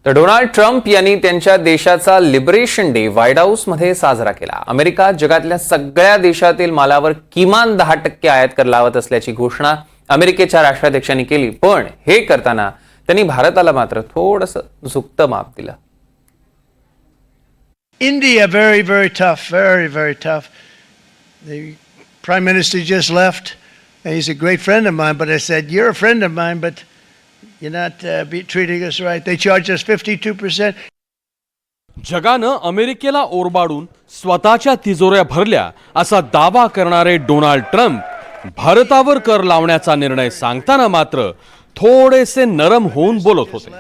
तर Donald Trump यांनी त्यांच्या देशाचा लिबरेशन डे व्हाईट हाऊसमध्ये साजरा केला। अमेरिका जगातल्या सगळ्या देशातील मालावर किमान 10% आयात कर लावत असल्याची घोषणा अमेरिकेच्या राष्ट्राध्यक्षांनी केली, पण हे करताना त्यांनी भारताला मात्र थोडंसं झुकतं माप दिलं। India, very tough, very tough. The Prime Minister just left. He's a great friend of mine, but I said, you're a friend of mine, but you're not treating us right. They charge us 52%. जगानं अमेरिकेला ओरबाडून स्वतःच्या तिजोऱ्या भरल्या असा दावा करणारे Donald Trump भारतावर कर लावण्याचा निर्णय सांगताना मात्र थोडेसे नरम होऊन बोलत होते।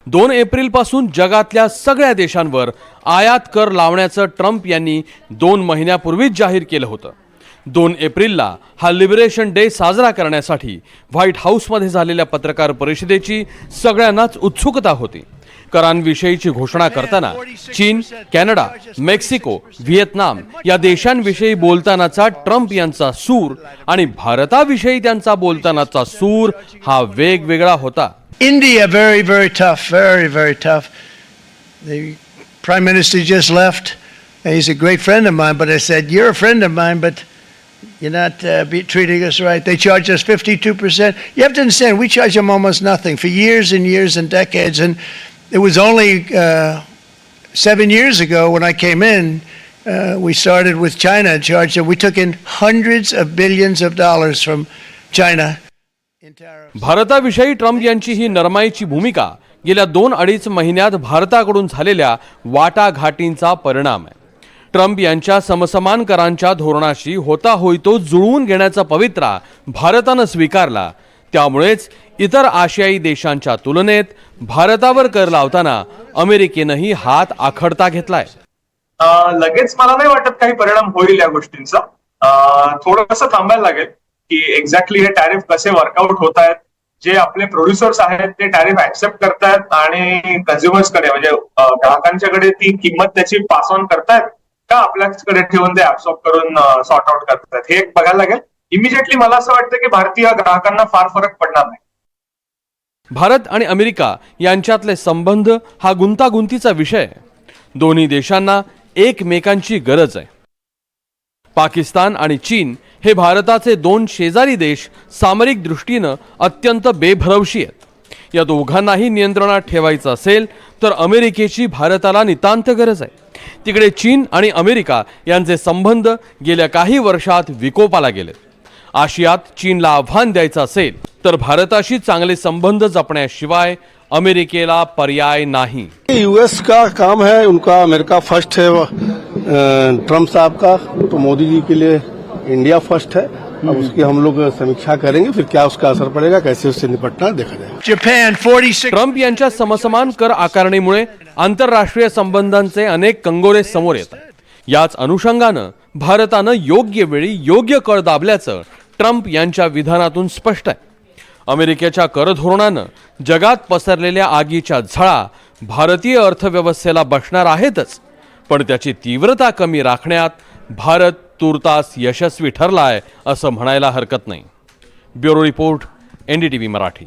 2 एप्रिल पासून जगातल्या सगळ्या देशांवर आयात कर लावण्याचं ट्रम्प यांनी 2 महिन्यापूर्वीच जाहीर केलं होतं। 2 एप्रिलला हा लिबरेशन डे साजरा करण्यासाठी व्हाईट हाऊसमध्ये झालेल्या पत्रकार परिषदेची सगळ्यांनाच उत्सुकता होती। करांविषयीची घोषणा करताना चीन, कॅनडा, मेक्सिको, व्हिएतनाम या देशांविषयी बोलतानाचा ट्रम्प यांचा सूर आणि भारताविषयी त्यांचा बोलतानाचा सूर हा वेगवेगळा होता। India, very tough, very tough. The Prime Minister just left. He's a great friend of mine, but I said, you're a friend of mine, but you're not treating us right. They charge us 52%. You have to understand, we charge them almost nothing for years and years and decades. And it was only 7 years ago when I came in, we started with China and charged them. We took in hundreds of billions of dollars from China. भारताविषयी Trump यांची ही नरमाईची भूमिका गेल्या 2-2.5 महिन्यात भारताकडून झालेल्या वाटाघाटींचा परिणाम आहे। Trump यांच्या समसमान करांच्या धोरणाशी होता होई तो जुळवून घेण्याचा पवित्रा भारतानं स्वीकारला। त्यामुळेच इतर आशियाई देशांच्या तुलनेत भारतावर कर लावताना अमेरिकेनंही हात आखडता घेतलाय। लगेच मला नाही वाटत काही परिणाम होईल या गोष्टींचा। थोडंसं थांबायला लागेल की एक्झॅक्टली हे टॅरिफ कसे वर्कआउट होत आहेत, जे आपले प्रोड्युसर्स आहेत ते टॅरिफ ऍक्सेप्ट करतायत आणि कन्झ्युमर्सकडे म्हणजे ग्राहकांच्याकडे ती किंमत त्याची पास ऑन करतायत का आपल्याकडे ठेवून ते ऍब्सॉर्ब करून सॉर्ट आउट करतायत, हे एक बघायला लागेल। इमिजिएटली मला असं वाटतं की भारतीय ग्राहकांना फार फरक पडणार नाही। भारत आणि अमेरिका यांच्यातले संबंध हा गुंतागुंतीचा विषय आहे। दोन्ही देशांना एकमेकांची गरज आहे। पाकिस्तान आणि चीन हे भारताचे 2 शेजारी देश सामरिक दृष्टीनं अत्यंत बेभरवशी आहेत। या दोघांनाही नियंत्रणात ठेवायचं असेल तर अमेरिकेची भारताला नितांत गरज आहे। तिकडे चीन आणि अमेरिका यांचे संबंध गेल्या काही वर्षात विकोपाला गेलेत। आशियात चीनला आव्हान द्यायचं असेल तर भारताशी चांगले संबंध जपण्याशिवाय अमेरिकेला पर्याय नाही। यूएस का काम है, उनका अमेरिका फर्स्ट है, ट्रम्प साहब का, तो मोदी जी के लिए इंडिया फर्स्ट है। अब उसकी हम लोग समीक्षा करेंगे, फिर क्या उसका असर पड़ेगा, कैसे उससे निपटना देखा जाएगा। Japan 46. ट्रम्प यांच्या समसमान कर आकारणीमुळे आंतरराष्ट्रीय संबंधांचे अनेक कंगोरे समोर येतात। याच अनुषंगानं भारतानं योग्य वेळी योग्य कर दाबल्याचं ट्रम्प यांच्या विधानातून स्पष्ट आहे। अमेरिकेच्या कर धोरणानं जगात पसरलेल्या आगीच्या झळा भारतीय अर्थव्यवस्थेला बसणार आहेतच, पण त्याची तीव्रता कमी राखण्यात भारत तुर्तास यशस्वी ठरलाय असं म्हणायला हरकत नाही। Bureau report, NDTV Marathi.